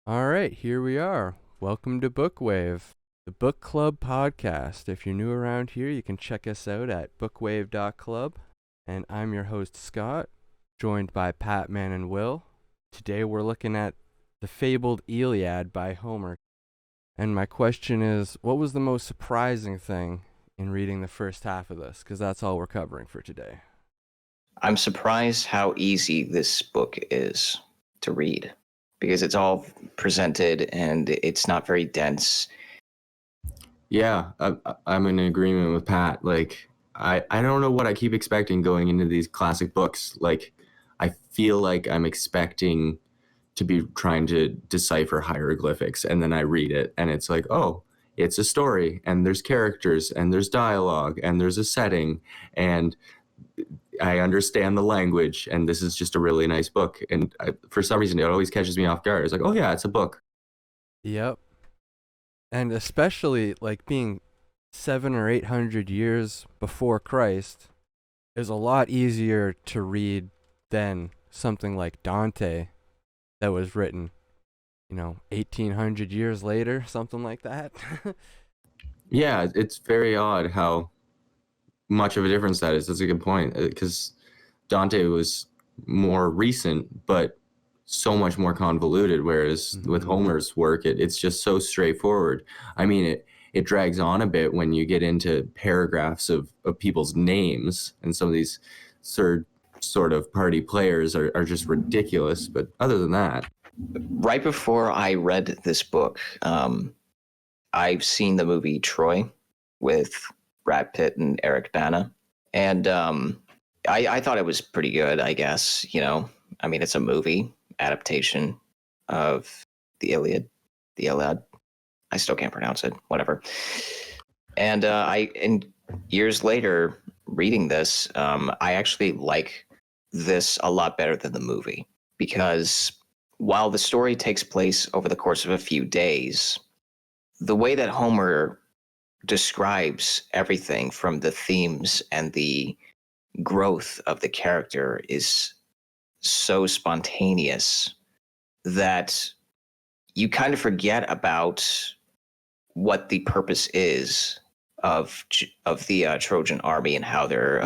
All right, here we are. Welcome to Bookwave, the book club podcast. If you're new around here, you can check us out at bookwave.club. And I'm your host, Scott, joined by Patman and Will. Today we're looking at the fabled Iliad by Homer. And my question is, what was the most surprising thing in reading the first half of this? Because that's all we're covering for today. I'm surprised how easy this book is to read because it's all presented and it's not very dense. Yeah, I'm in agreement with Pat. I don't know what I keep expecting going into these classic books. I feel like I'm expecting to be trying to decipher hieroglyphics, and then I read it, and it's like, oh, it's a story, and there's characters, and there's dialogue, and there's a setting, and I understand the language, and this is just a really nice book. And for some reason, it always catches me off guard. It's like, oh yeah, it's a book. Yep. And especially like being 700 or 800 years before Christ is a lot easier to read than something like Dante that was written, 1800 years later, something like that. Yeah, it's very odd how much of a difference that is. That's a good point, because Dante was more recent, but so much more convoluted. Whereas with Homer's work, it's just so straightforward. I mean, it drags on a bit when you get into paragraphs of people's names, and some of these third sort of party players are just ridiculous. But other than that, Right before I read this book, I've seen the movie Troy with Brad Pitt and Eric Bana. And I thought it was pretty good, I guess. I mean, it's a movie adaptation of the Iliad. I still can't pronounce it, whatever. And years later, reading this, I actually like this a lot better than the movie, because while the story takes place over the course of a few days, the way that Homer describes everything from the themes and the growth of the character is so spontaneous that you kind of forget about what the purpose is of the Trojan army and how they're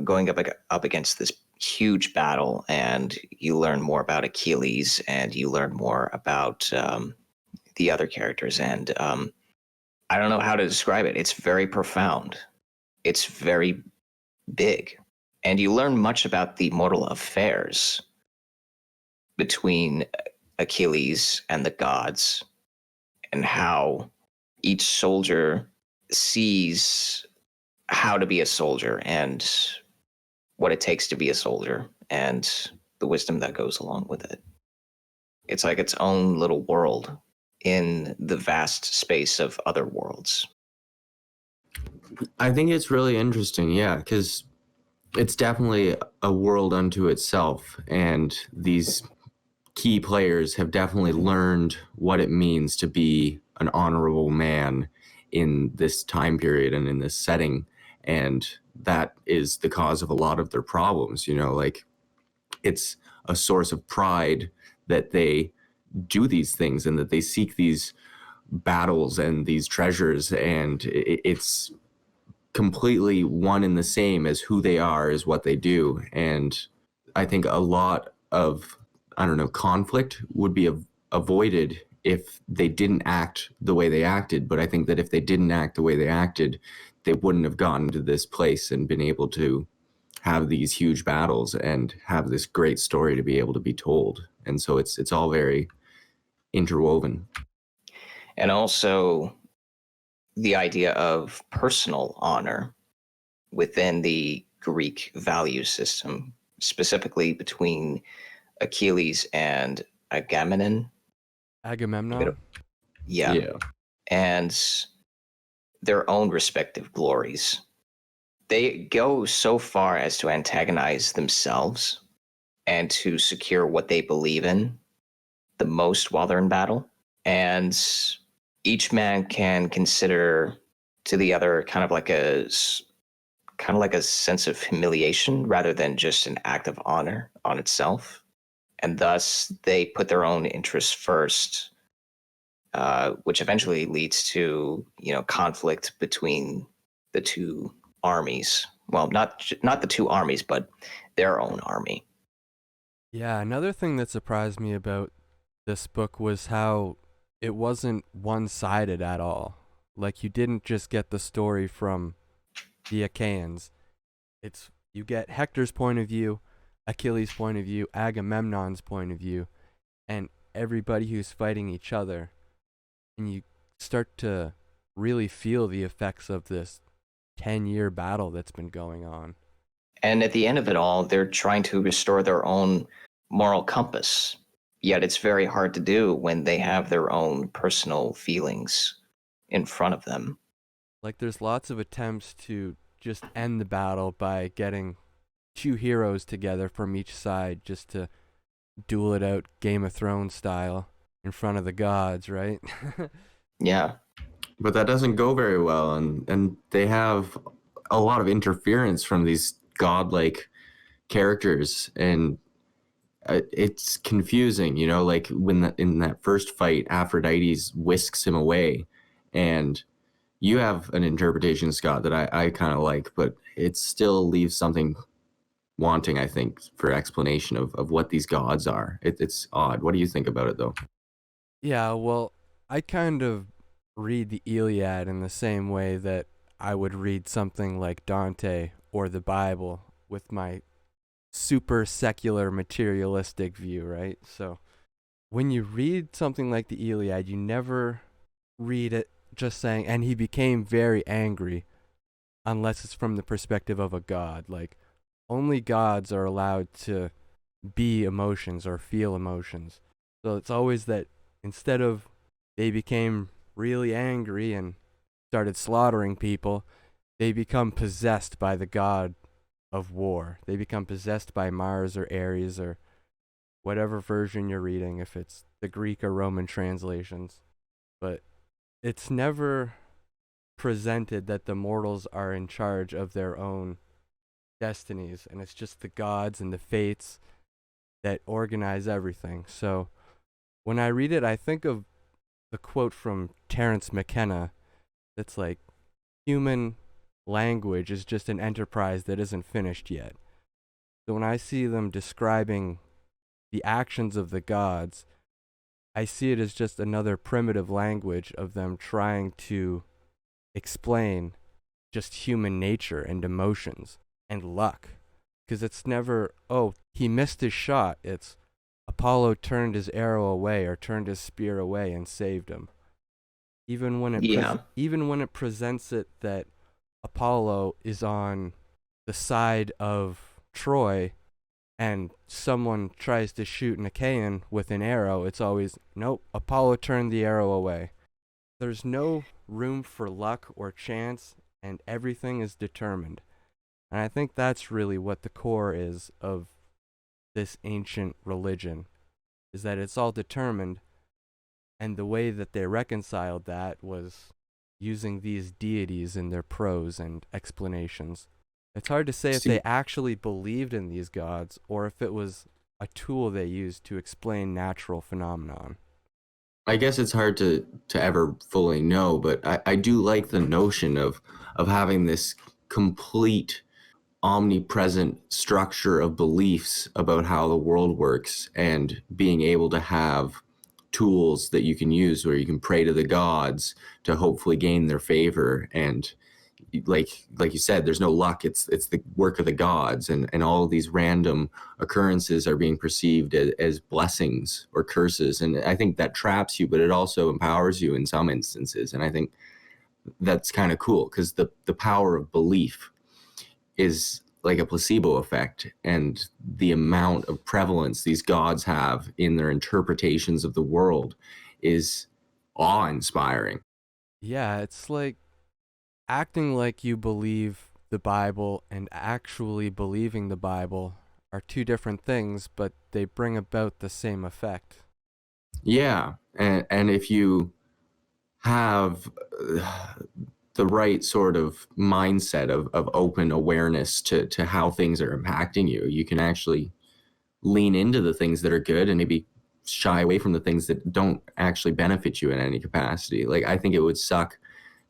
going up against this huge battle, and you learn more about Achilles and you learn more about the other characters, and I don't know how to describe it. It's very profound. It's very big, and you learn much about the mortal affairs between Achilles and the gods, and how each soldier sees how to be a soldier and what it takes to be a soldier and the wisdom that goes along with it. It's like its own little world in the vast space of other worlds. I think it's really interesting, yeah, because it's definitely a world unto itself, and these key players have definitely learned what it means to be an honorable man in this time period and in this setting, and that is the cause of a lot of their problems. Like, it's a source of pride that they do these things and that they seek these battles and these treasures, and it's completely one and the same as who they are, is what they do. And I think a lot of, I don't know, conflict would be avoided if they didn't act the way they acted. But I think that if they didn't act the way they acted, they wouldn't have gotten to this place and been able to have these huge battles and have this great story to be able to be told. And so it's all very interwoven. And also the idea of personal honor within the Greek value system, specifically between Achilles and Agamemnon. Agamemnon. Yeah. And their own respective glories. They go so far as to antagonize themselves and to secure what they believe in the most while they're in battle. And each man can consider to the other kind of like a sense of humiliation rather than just an act of honor on itself. and thus they put their own interests first, which eventually leads to conflict between the two armies. Well, not the two armies, but their own army. Yeah, another thing that surprised me about this book was how it wasn't one-sided at all. Like, you didn't just get the story from the Achaeans. It's you get Hector's point of view, Achilles' point of view, Agamemnon's point of view, and everybody who's fighting each other. And you start to really feel the effects of this 10-year battle that's been going on. And at the end of it all, they're trying to restore their own moral compass. Yet it's very hard to do when they have their own personal feelings in front of them. Like, there's lots of attempts to just end the battle by getting two heroes together from each side just to duel it out Game of Thrones style in front of the gods, right? Yeah. But that doesn't go very well, and they have a lot of interference from these godlike characters, and it's confusing, like when in that first fight, Aphrodite's whisks him away, and you have an interpretation, Scott, that I kind of like, but it still leaves something wanting, I think, for explanation of what these gods are. It's odd. What do you think about it, though? Yeah, well, I kind of read the Iliad in the same way that I would read something like Dante or the Bible with my super secular materialistic view, right? So when you read something like the Iliad, you never read it just saying, and he became very angry, unless it's from the perspective of a god. Like, only gods are allowed to be emotions or feel emotions. So it's always that instead of they became really angry and started slaughtering people, they become possessed by the god of war. They become possessed by Mars or Ares or whatever version you're reading, if it's the Greek or Roman translations. But it's never presented that the mortals are in charge of their own destinies, and it's just the gods and the fates that organize everything. So when I read it, I think of the quote from Terence McKenna that's like, human language is just an enterprise that isn't finished yet. So when I see them describing the actions of the gods, I see it as just another primitive language of them trying to explain just human nature and emotions and luck. Because it's never, oh, he missed his shot. It's Apollo turned his arrow away or turned his spear away and saved him. Even when it presents it that Apollo is on the side of Troy and someone tries to shoot an Achaean with an arrow, it's always, nope, Apollo turned the arrow away. There's no room for luck or chance, and everything is determined. And I think that's really what the core is of this ancient religion, is that it's all determined, and the way that they reconciled that was using these deities in their prose and explanations. It's hard to say if they actually believed in these gods or if it was a tool they used to explain natural phenomenon. I guess it's hard to ever fully know, but I do like the notion of having this complete omnipresent structure of beliefs about how the world works, and being able to have tools that you can use where you can pray to the gods to hopefully gain their favor. And like you said, there's no luck. It's the work of the gods, and all of these random occurrences are being perceived as blessings or curses. And I think that traps you, but it also empowers you in some instances. And I think that's kind of cool, because the power of belief is like a placebo effect, and the amount of prevalence these gods have in their interpretations of the world is awe-inspiring. Yeah, it's like acting like you believe the Bible and actually believing the Bible are two different things, but they bring about the same effect. Yeah, and if you have the right sort of mindset of open awareness to how things are impacting you, you can actually lean into the things that are good and maybe shy away from the things that don't actually benefit you in any capacity. Like, I think it would suck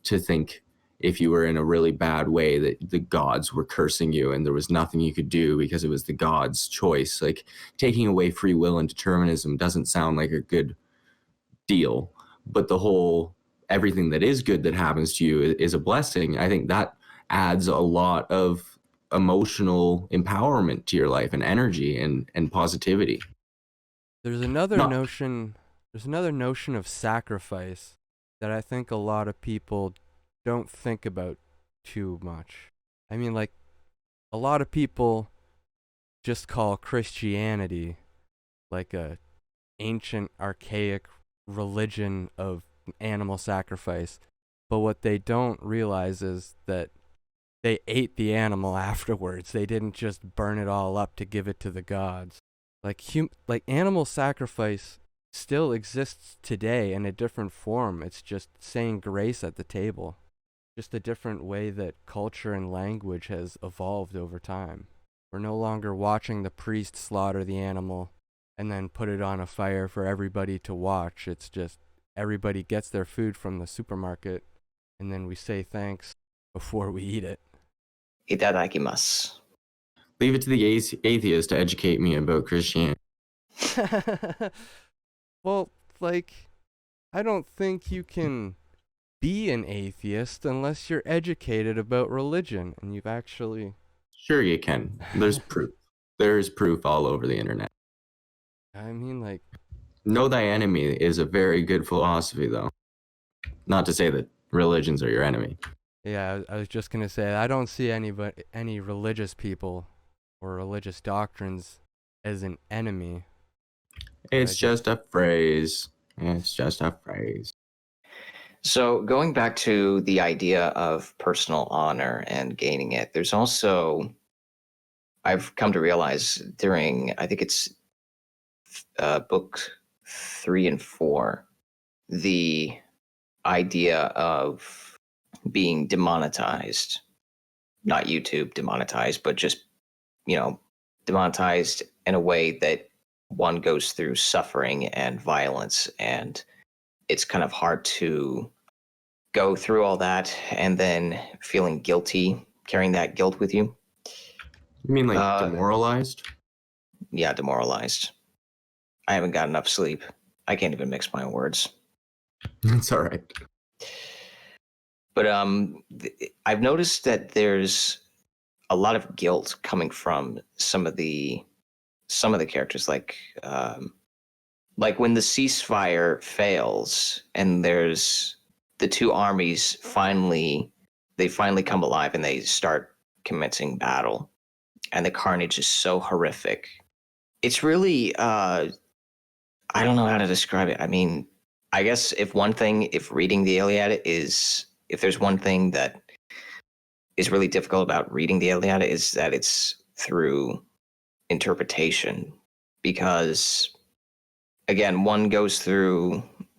to think if you were in a really bad way that the gods were cursing you and there was nothing you could do because it was the gods' choice. Like, taking away free will and determinism doesn't sound like a good deal, but the whole everything that is good that happens to you is a blessing. I think that adds a lot of emotional empowerment to your life and energy and positivity. There's another No, notion. There's another notion of sacrifice that I think a lot of people don't think about too much. I mean, like, a lot of people just call Christianity like a ancient, archaic religion of animal sacrifice. But what they don't realize is that they ate the animal afterwards. They didn't just burn it all up to give it to the gods. Like animal sacrifice still exists today in a different form. It's just saying grace at the table. Just a different way that culture and language has evolved over time. We're no longer watching the priest slaughter the animal and then put it on a fire for everybody to watch. It's just everybody gets their food from the supermarket and then we say thanks before we eat it. Itadakimasu. leave it to the atheist to educate me about Christianity. Well, like, I don't think you can be an atheist unless you're educated about religion and you've actually... Sure you can. There's proof. There's proof all over the internet. I mean, like... Know thy enemy is a very good philosophy, though. Not to say that religions are your enemy. Yeah, I was just going to say, I don't see any religious people or religious doctrines as an enemy. It's just a phrase. It's just a phrase. So going back to the idea of personal honor and gaining it, there's also, I've come to realize during, I think it's book 3 and 4, the idea of being demonetized, not YouTube demonetized, but just, demonetized in a way that one goes through suffering and violence, and it's kind of hard to go through all that and then feeling guilty, carrying that guilt with you. You mean like demoralized? Yeah, demoralized. I haven't got enough sleep. I can't even mix my words. It's all right. But I've noticed that there's a lot of guilt coming from some of the characters, like when the ceasefire fails and there's the two armies finally come alive and they start commencing battle, and the carnage is so horrific. It's really I don't know how to describe it. I mean, I guess if reading the Iliad if there's one thing that is really difficult about reading the Iliad, is that it's through interpretation, because again, one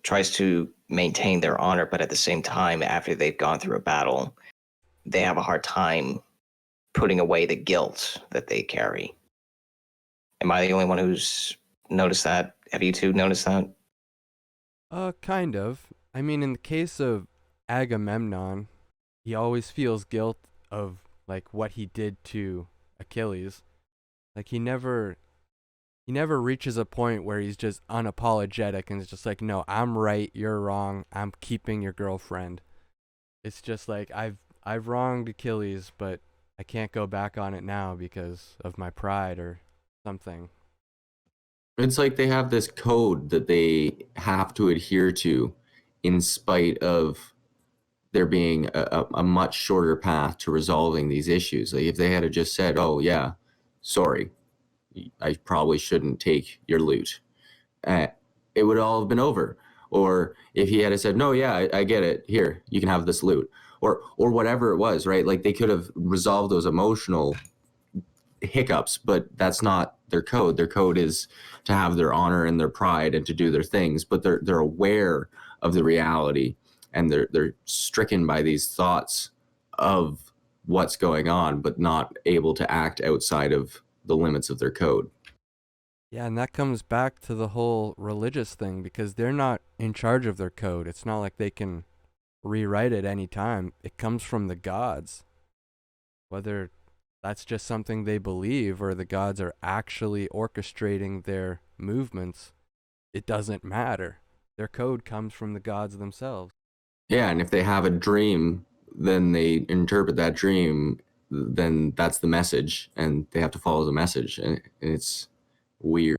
tries to maintain their honor, but at the same time, after they've gone through a battle, they have a hard time putting away the guilt that they carry. Am I the only one who's noticed that? Have you two noticed that? Kind of. I mean, in the case of Agamemnon, he always feels guilt of, like, what he did to Achilles. Like, he never reaches a point where he's just unapologetic and is just like, no, I'm right, you're wrong, I'm keeping your girlfriend. It's just like, I've wronged Achilles, but I can't go back on it now because of my pride or something. It's like they have this code that they have to adhere to in spite of there being a much shorter path to resolving these issues. Like, if they had just said, oh yeah, sorry, I probably shouldn't take your loot, it would all have been over. Or if he had said, no, yeah, I get it, here, you can have this loot, or whatever it was, right? Like, they could have resolved those emotional hiccups, but that's not their code. Their code is to have their honor and their pride and to do their things, but they're aware of the reality, and they're stricken by these thoughts of what's going on, but not able to act outside of the limits of their code. Yeah, and that comes back to the whole religious thing because they're not in charge of their code. It's not like they can rewrite it any time. It comes from the gods. Whether that's just something they believe or the gods are actually orchestrating their movements, it doesn't matter. Their code comes from the gods themselves. Yeah, and if they have a dream, then they interpret that dream, then that's the message, and they have to follow the message, and it's weird.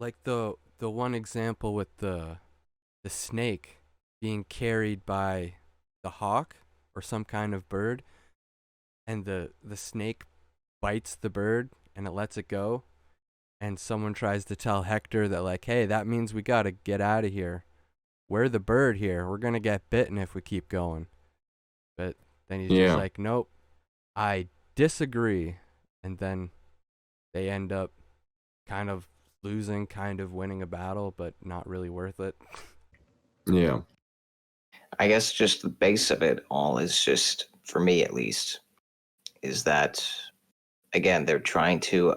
Like the one example with the snake being carried by the hawk or some kind of bird, and the snake bites the bird and it lets it go, and someone tries to tell Hector that, like, hey, that means we gotta get out of here. We're the bird here. We're gonna get bitten if we keep going. But then he's just Yeah. like, nope, I disagree. And then they end up kind of losing, kind of winning a battle, but not really worth it. Yeah. I guess just the base of it all is just, for me at least, is that, again, they're trying to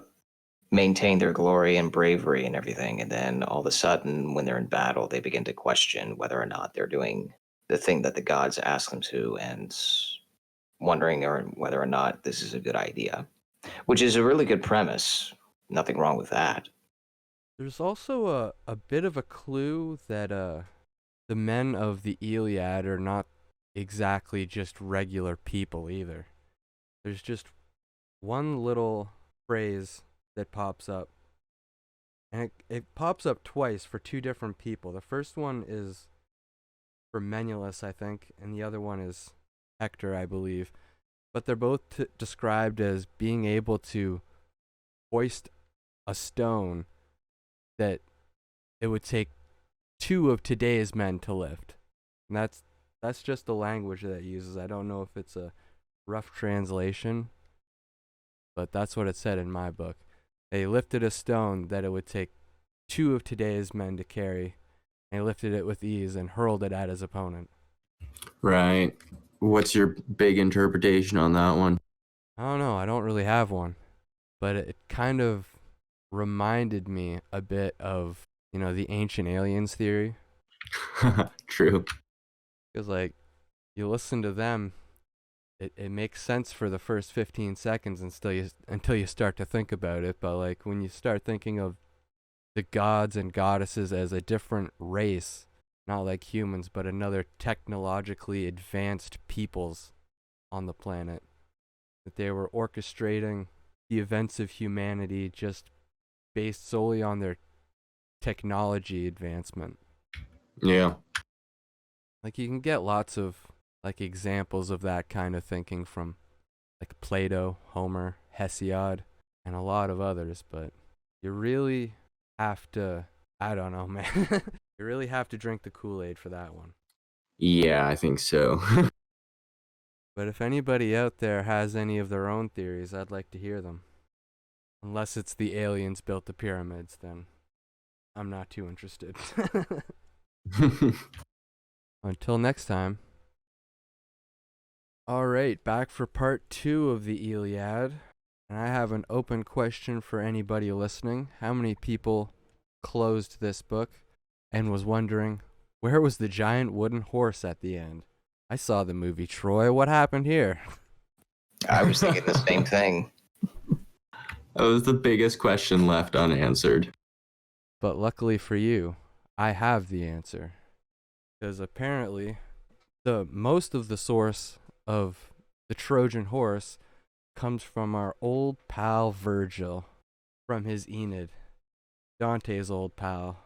maintain their glory and bravery and everything. And then all of a sudden, when they're in battle, they begin to question whether or not they're doing the thing that the gods ask them to, and wondering whether or not this is a good idea, which is a really good premise. Nothing wrong with that. There's also a bit of a clue that the men of the Iliad are not exactly just regular people either. There's just one little phrase that pops up, and it pops up twice for two different people. The first one is for Menelaus, I think, and the other one is Hector, I believe. But they're both described as being able to hoist a stone that it would take two of today's men to lift. And that's just the language that it uses. I don't know if it's a rough translation, but that's what it said in my book. They lifted a stone that it would take two of today's men to carry, and he lifted it with ease and hurled it at his opponent. Right. What's your big interpretation on that one? I don't know, I don't really have one, but it kind of reminded me a bit of, the ancient aliens theory. True. Because, like, you listen to them, it makes sense for the first 15 seconds until you start to think about it. But, like, when you start thinking of the gods and goddesses as a different race, not like humans, but another technologically advanced peoples on the planet, that they were orchestrating the events of humanity just based solely on their technology advancement. Yeah. Like, you can get lots of like examples of that kind of thinking from like Plato, Homer, Hesiod, and a lot of others, but you really have to, I don't know, man. You really have to drink the Kool-Aid for that one. Yeah, I think so. But if anybody out there has any of their own theories, I'd like to hear them. Unless it's the aliens built the pyramids, then I'm not too interested. Until next time. Alright, back for part 2 of the Iliad. And I have an open question for anybody listening. How many people closed this book and was wondering, where was the giant wooden horse at the end? I saw the movie Troy. What happened here? I was thinking the same thing. That was the biggest question left unanswered. But luckily for you, I have the answer. Because apparently, most of the source of the Trojan horse comes from our old pal Virgil, from his Aeneid, Dante's old pal.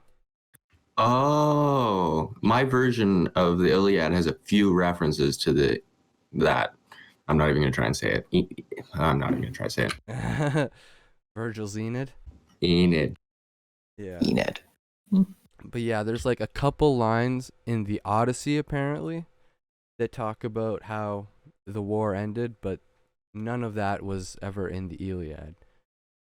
Oh, my version of the Iliad has a few references to that. I'm not even going to try and say it. I'm not even going to try to say it. Virgil's Aeneid? Enid. Yeah. Enid. But yeah, there's like a couple lines in the Odyssey apparently that talk about how the war ended, but none of that was ever in the Iliad.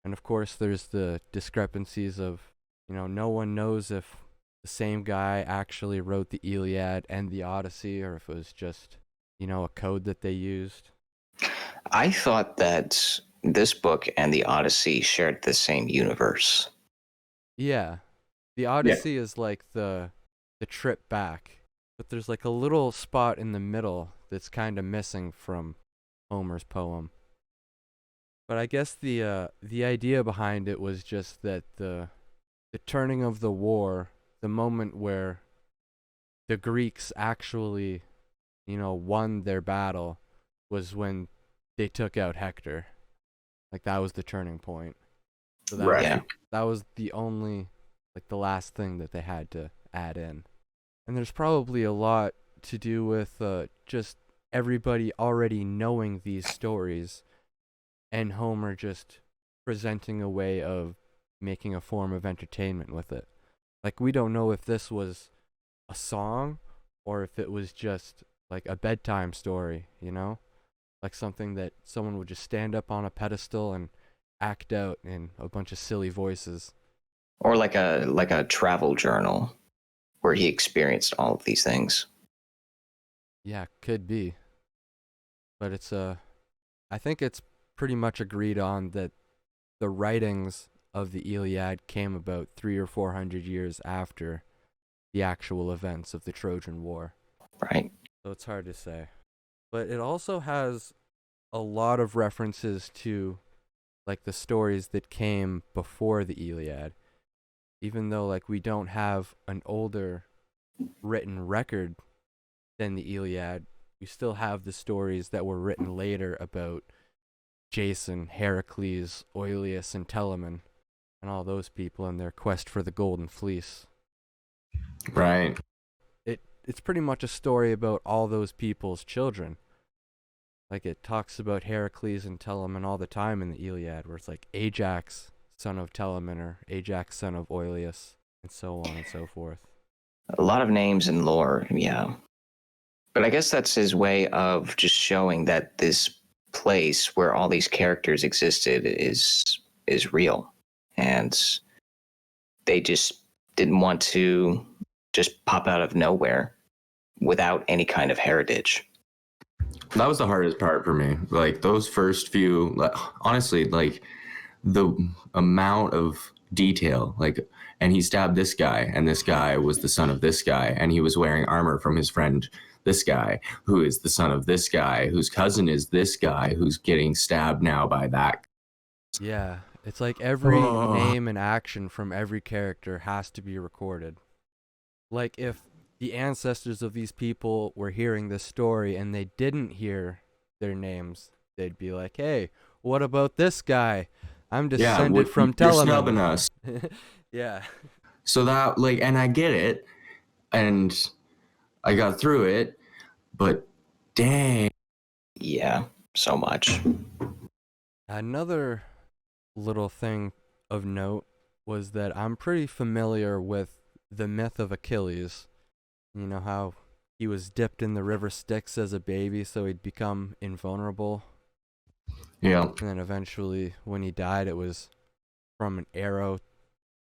And of course, there's the discrepancies of, no one knows if the same guy actually wrote the Iliad and the Odyssey, or if it was just, a code that they used. I thought that this book and the Odyssey shared the same universe. Yeah. The Odyssey is like the trip back, but there's like a little spot in the middle that's kind of missing from Homer's poem. But I guess the idea behind it was just that the turning of the war, the moment where the Greeks actually, won their battle, was when they took out Hector. Like that was the turning point. So Right. that was the only, like, the last thing that they had to add in. And there's probably a lot to do with just everybody already knowing these stories, and Homer just presenting a way of making a form of entertainment with it. Like, we don't know if this was a song or if it was just like a bedtime story, Like something that someone would just stand up on a pedestal and act out in a bunch of silly voices. Or like a travel journal where he experienced all of these things. Yeah, could be. But I think it's pretty much agreed on that the writings of the Iliad came about 300 or 400 years after the actual events of the Trojan War. Right. So it's hard to say. But it also has a lot of references to, like, the stories that came before the Iliad. Even though, like, we don't have an older written record than the Iliad, we still have the stories that were written later about Jason, Heracles, Oileus, and Telamon, and all those people in their quest for the Golden Fleece. Right. It's pretty much a story about all those people's children. Like, it talks about Heracles and Telamon all the time in the Iliad, where it's like Ajax, son of Telamon, or Ajax, son of Oileus, and so on and so forth. A lot of names and lore, yeah. But I guess that's his way of just showing that this place where all these characters existed is real. And they just didn't want to just pop out of nowhere without any kind of heritage. That was the hardest part for me. Like those first few, honestly, like the amount of detail, like, and he stabbed this guy, and this guy was the son of this guy, and he was wearing armor from his friend, this guy, who is the son of this guy, whose cousin is this guy, who's getting stabbed now by that. Yeah, it's like every name and action from every character has to be recorded. Like, if the ancestors of these people were hearing this story and they didn't hear their names, they'd be like, hey, what about this guy? I'm descended from Telamon. You're snubbing us. Yeah. So that, like, and I get it, and I got through it, but dang. Yeah, so much. Another little thing of note was that I'm pretty familiar with the myth of Achilles. You know how he was dipped in the river Styx as a baby so he'd become invulnerable? Yeah. And then eventually, when he died, it was from an arrow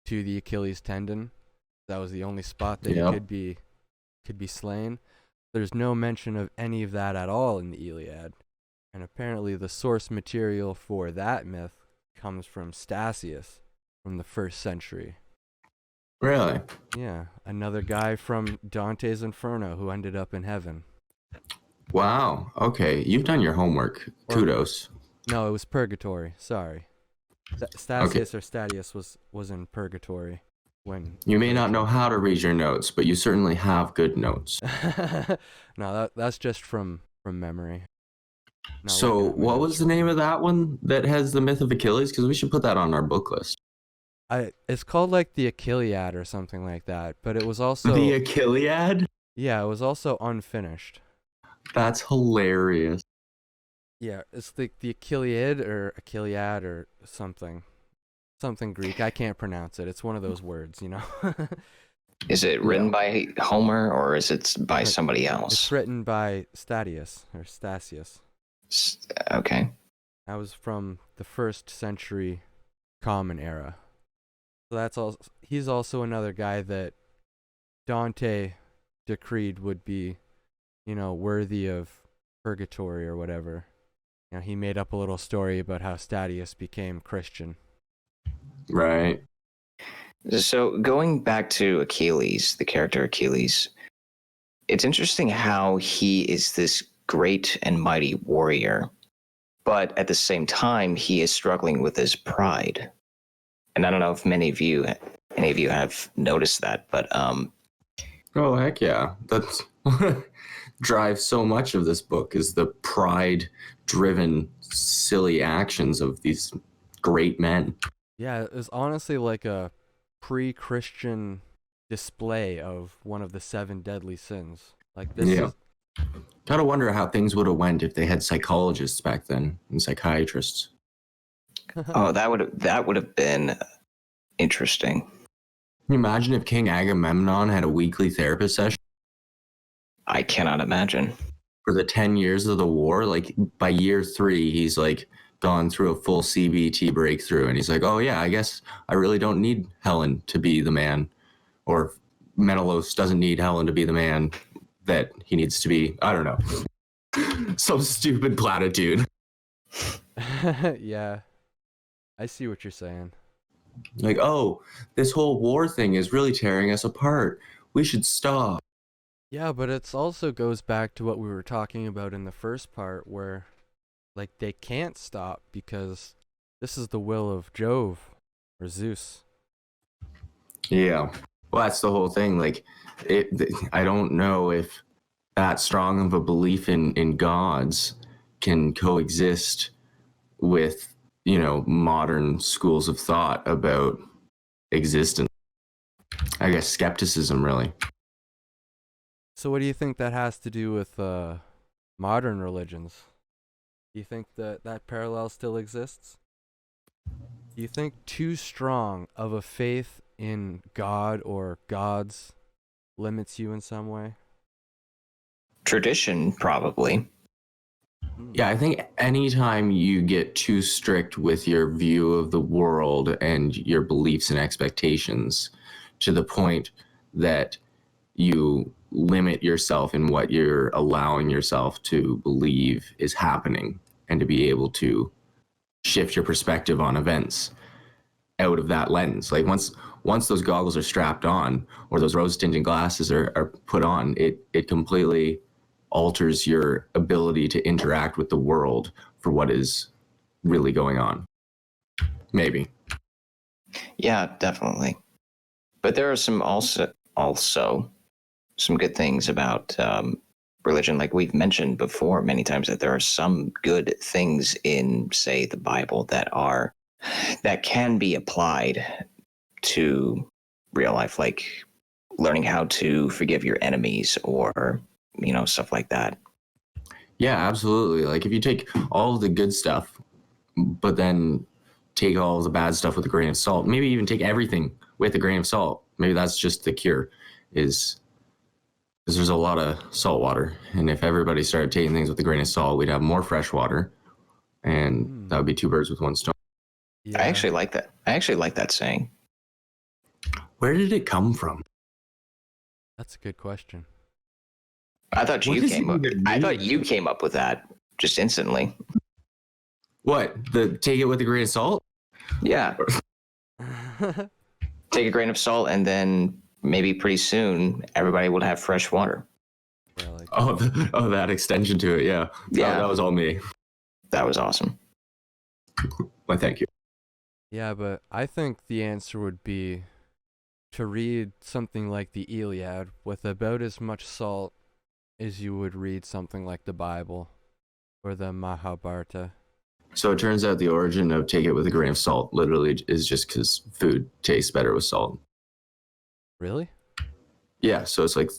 to the Achilles tendon. That was the only spot that he could be slain. There's no mention of any of that at all in the Iliad. And apparently the source material for that myth comes from Statius from the 1st century. Really? Yeah, another guy from Dante's Inferno who ended up in heaven. Wow. Okay, you've done your homework. Kudos. No, it was purgatory. Sorry. Statius or Statius was in purgatory when you may not know how to read your notes, but you certainly have good notes. No, that's just from memory. No, so what was the name of that one that has the myth of Achilles? Because we should put that on our book list. It's called like the Iliad or something like that, but it was also the Iliad. Yeah, it was also unfinished. That's hilarious. Yeah, it's the Iliad or Iliad or something Greek. I can't pronounce it. It's one of those words, Is it written by Homer or is it by somebody else? It's written by Statius or Statius. Okay. That was from the 1st century Common Era. So that's all. He's also another guy that Dante decreed would be, worthy of purgatory or whatever. he made up a little story about how Statius became Christian. Right. So going back to Achilles, the character Achilles, it's interesting how he is this great and mighty warrior, but at the same time, he is struggling with his pride. And I don't know if any of you have noticed that, but Oh, heck yeah. That's drives so much of this book is the pride-driven, silly actions of these great men. Yeah, it was honestly like a pre-Christian display of one of the 7 deadly sins. Like this Yeah. is Gotta wonder how things would have went if they had psychologists back then and psychiatrists. oh, that would have been interesting. Can you imagine if King Agamemnon had a weekly therapist session I cannot imagine. for the 10 years of the war? Like by year 3, he's like gone through a full CBT breakthrough and he's like, oh yeah, I guess I really don't need Helen to be the man, or Menelaus doesn't need Helen to be the man that he needs to be. I don't know. Some stupid platitude. Yeah, I see what you're saying. Like, oh, this whole war thing is really tearing us apart. We should stop. Yeah, but it's also goes back to what we were talking about in the first part where like they can't stop because this is the will of Jove or Zeus. Yeah. Well, that's the whole thing. Like, I don't know if that strong of a belief in gods can coexist with, modern schools of thought about existence. I guess skepticism, really. So what do you think that has to do with modern religions? Do you think that that parallel still exists? Do you think too strong of a faith in God or gods limits you in some way? Tradition, probably. Yeah, I think anytime you get too strict with your view of the world and your beliefs and expectations to the point that you limit yourself in what you're allowing yourself to believe is happening, and to be able to shift your perspective on events out of that lens. Like once those goggles are strapped on or those rose tinted glasses are put on, it completely alters your ability to interact with the world for what is really going on. Maybe. Yeah, definitely. But there are some also some good things about religion, like we've mentioned before many times, that there are some good things in, say, the Bible that can be applied to real life, like learning how to forgive your enemies or stuff like that. Yeah, absolutely. Like if you take all of the good stuff, but then take all of the bad stuff with a grain of salt, maybe even take everything with a grain of salt. Maybe that's just the cure, is because there's a lot of salt water. And if everybody started taking things with a grain of salt, we'd have more fresh water. And that would be 2 birds with 1 stone. I Yeah. actually like that. I actually like that saying. Where did it come from? That's a good question. I thought What you does it came up. even I thought mean? you came up with that just instantly. What? The take it with a grain of salt? Yeah, take a grain of salt, and then maybe pretty soon everybody will have fresh water. Yeah, like Oh, that extension to it. Yeah. Yeah. That was all me. That was awesome. Well, thank you. yeah, but I think the answer would be to read something like the Iliad with about as much salt as you would read something like the Bible or the Mahabharata. So it turns out the origin of take it with a grain of salt literally is just because food tastes better with salt. Really? Yeah. So it's like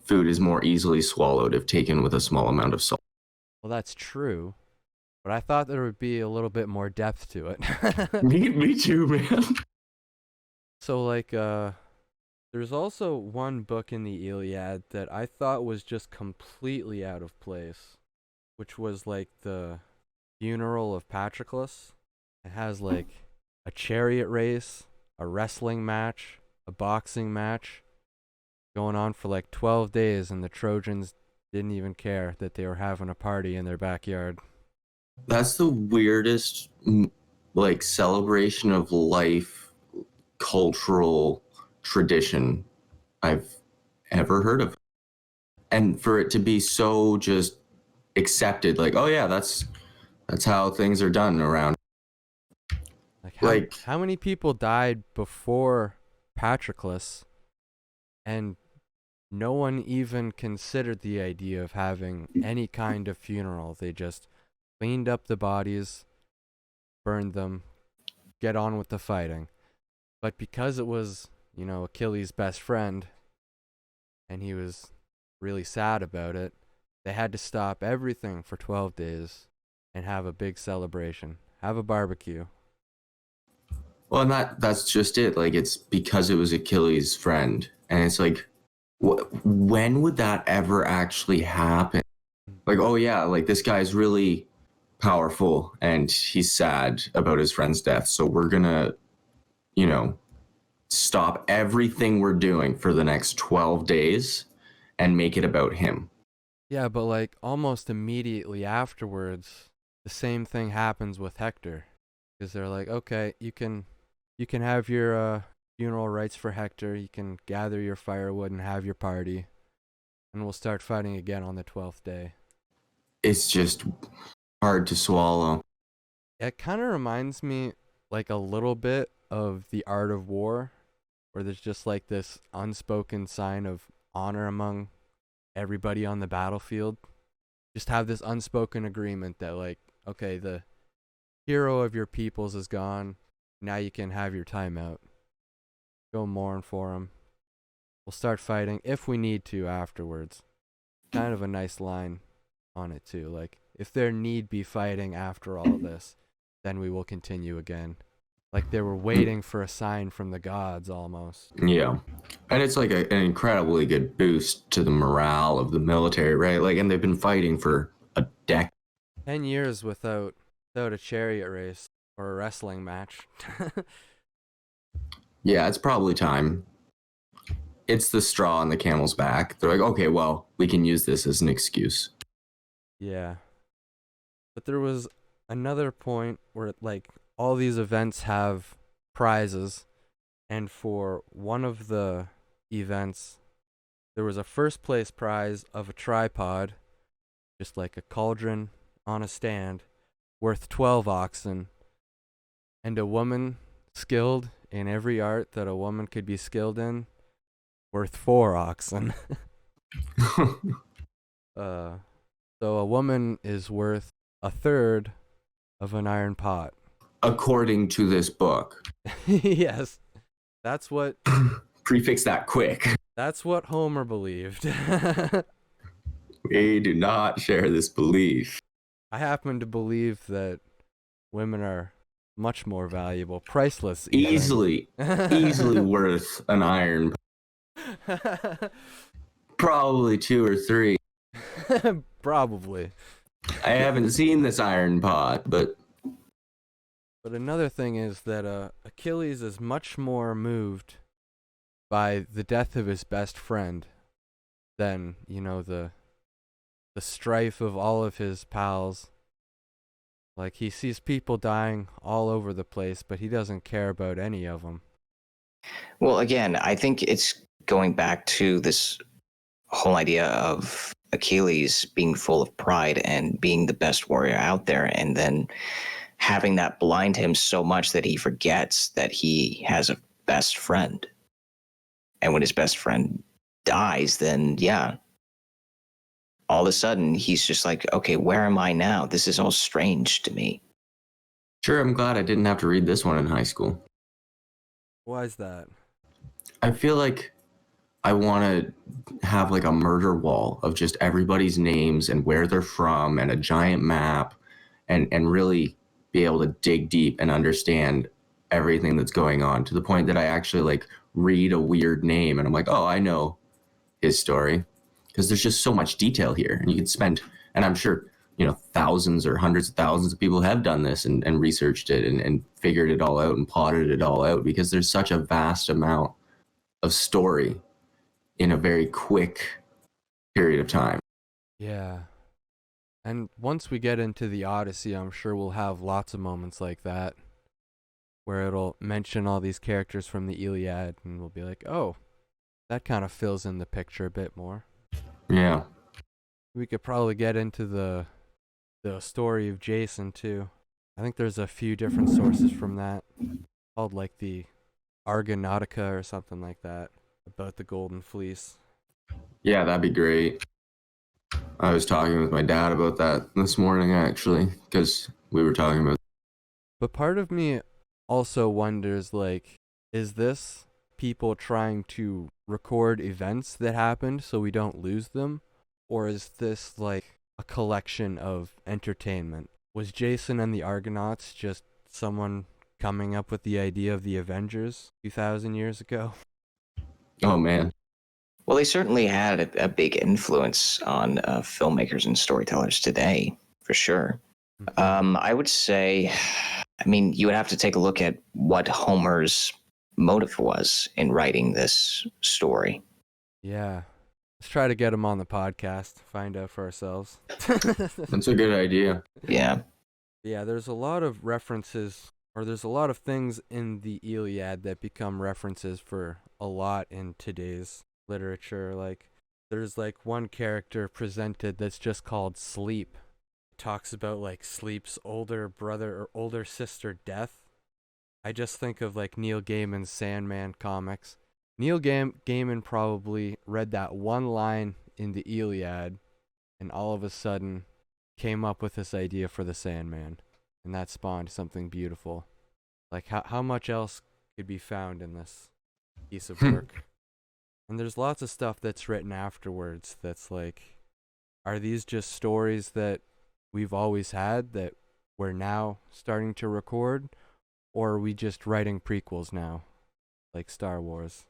food is more easily swallowed if taken with a small amount of salt. Well, that's true, but I thought there would be a little bit more depth to it. Me too, man. So, like, there's also one book in the Iliad that I thought was just completely out of place, which was like the funeral of Patroclus. It has like a chariot race, a wrestling match, a boxing match going on for like 12 days, and the Trojans Didn't even care that they were having a party in their backyard. That's the weirdest, like, celebration of life cultural tradition I've ever heard of. And for it to be so just accepted, like, oh yeah, that's how things are done around. Like Like, how many people died before Patroclus, and no one even considered the idea of having any kind of funeral. They just cleaned up the bodies, burned them, get on with the fighting. But because it was, Achilles' best friend, and he was really sad about it, they had to stop everything for 12 days and have a big celebration, have a barbecue. well, and that's just it. Like, it's because it was Achilles' friend, and it's like, when would that ever actually happen? Like, oh yeah, like this guy's really powerful, and he's sad about his friend's death, so we're gonna, you know, stop everything we're doing for the next 12 days and make it about him. Yeah, but like almost immediately afterwards, the same thing happens with Hector, because they're like, okay, you can have your funeral rites for Hector. You can gather your firewood and have your party, and we'll start fighting again on the 12th day. It's just hard to swallow. It kind of reminds me like a little bit of the Art of War, where there's just like this unspoken sign of honor among everybody on the battlefield. Just have this unspoken agreement that, like, okay, the hero of your peoples is gone. Now you can have your time out. Go mourn for him. We'll start fighting if we need to afterwards. Kind of a nice line on it too. Like, if there need be fighting after all of this, then we will continue again. Like they were waiting for a sign from the gods almost. Yeah. And it's like an incredibly good boost to the morale of the military, right? Like, and they've been fighting for a decade. 10 years without a chariot race or a wrestling match. Yeah, it's probably time. It's the straw on the camel's back. They're like, okay, well, we can use this as an excuse. Yeah. But there was another point where, like, all these events have prizes, and for one of the events, there was a first place prize of a tripod, just like a cauldron on a stand, worth 12 oxen, and a woman skilled in every art that a woman could be skilled in, worth 4 oxen. So a woman is worth a third of an iron pot. According to this book. Yes, that's what Prefix that quick. that's what Homer believed. We do not share this belief. I happen to believe that women are much more valuable, priceless, even. Easily worth an iron. Probably 2 or 3. Probably. I haven't seen this iron pot, but Another thing is that Achilles is much more moved by the death of his best friend than, the strife of all of his pals. Like, he sees people dying all over the place, but he doesn't care about any of them. Well, again, I think it's going back to this whole idea of Achilles being full of pride and being the best warrior out there, and then having that blind him so much that he forgets that he has a best friend. And when his best friend dies, then yeah, all of a sudden he's just like, okay, where am I now? This is all strange to me. sure, I'm glad I didn't have to read this one in high school. Why is that? I feel like I want to have like a murder wall of just everybody's names and where they're from and a giant map and really be able to dig deep and understand everything that's going on to the point that I actually like read a weird name and I'm like, oh, I know his story, because there's just so much detail here, and you could spend, and I'm sure, thousands or hundreds of thousands of people have done this and researched it and figured it all out and plotted it all out, because there's such a vast amount of story in a very quick period of time. Yeah. And once we get into the Odyssey, I'm sure we'll have lots of moments like that where it'll mention all these characters from the Iliad and we'll be like, oh, that kind of fills in the picture a bit more. Yeah. We could probably get into the story of Jason too. I think there's a few different sources from that called like the Argonautica or something like that about the Golden Fleece. Yeah, that'd be great. I was talking with my dad about that this morning, actually, because we were talking about. But part of me also wonders, like, is this people trying to record events that happened so we don't lose them? Or is this like a collection of entertainment? Was Jason and the Argonauts just someone coming up with the idea of the Avengers 2,000 years ago? Oh, man. Well, they certainly had a big influence on filmmakers and storytellers today, for sure. I would say, I mean, you would have to take a look at what Homer's motive was in writing this story. Yeah. Let's try to get him on the podcast, find out for ourselves. That's a good idea. Yeah. Yeah, there's a lot of references, or there's a lot of things in the Iliad that become references for a lot in today's literature. Like, there's like one character presented that's just called Sleep. It talks about like Sleep's older brother or older sister death. I just think of like Neil Gaiman's Sandman comics. Neil Gaiman probably read that one line in the Iliad and all of a sudden came up with this idea for the Sandman. And that spawned something beautiful. Like, how much else could be found in this piece of work? And there's lots of stuff that's written afterwards that's like, are these just stories that we've always had that we're now starting to record? Or are we just writing prequels now, like Star Wars?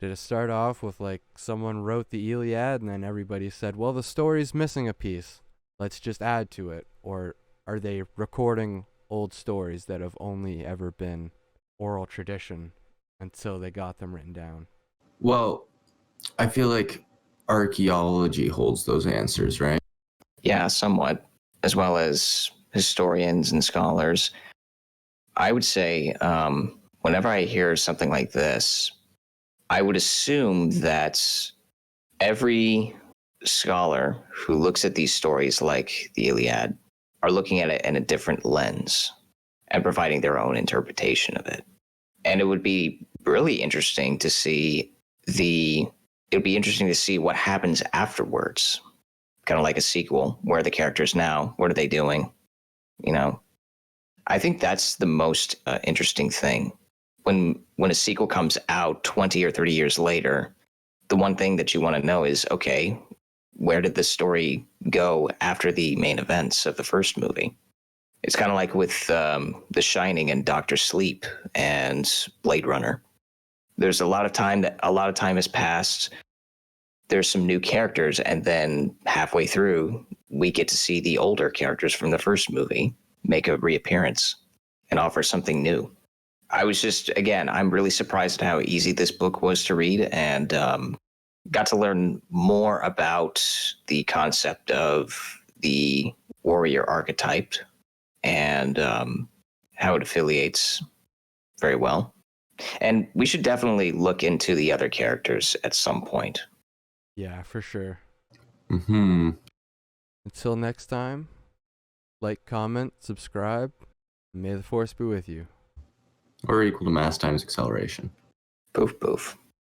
Did it start off with like someone wrote the Iliad and then everybody said, well, the story's missing a piece, let's just add to it? Or are they recording old stories that have only ever been oral tradition until they got them written down? Well, I feel like archaeology holds those answers, right? Yeah, somewhat, as well as historians and scholars. I would say whenever I hear something like this, I would assume that every scholar who looks at these stories like the Iliad are looking at it in a different lens and providing their own interpretation of it. And it would be really interesting to see what happens afterwards, kind of like a sequel. Where are the characters now? What are they doing? You know, I think that's the most interesting thing. When a sequel comes out 20 or 30 years later, the one thing that you want to know is, okay, where did the story go after the main events of the first movie? It's kind of like with The Shining and Doctor Sleep and Blade Runner. There's a lot of time has passed. There's some new characters, and then halfway through, we get to see the older characters from the first movie make a reappearance and offer something new. I'm really surprised at how easy this book was to read, and got to learn more about the concept of the warrior archetype and how it affiliates very well. And we should definitely look into the other characters at some point. Yeah, for sure. Mm-hmm. Until next time, like, comment, subscribe. May the force be with you. Or equal to mass times acceleration. Poof, poof.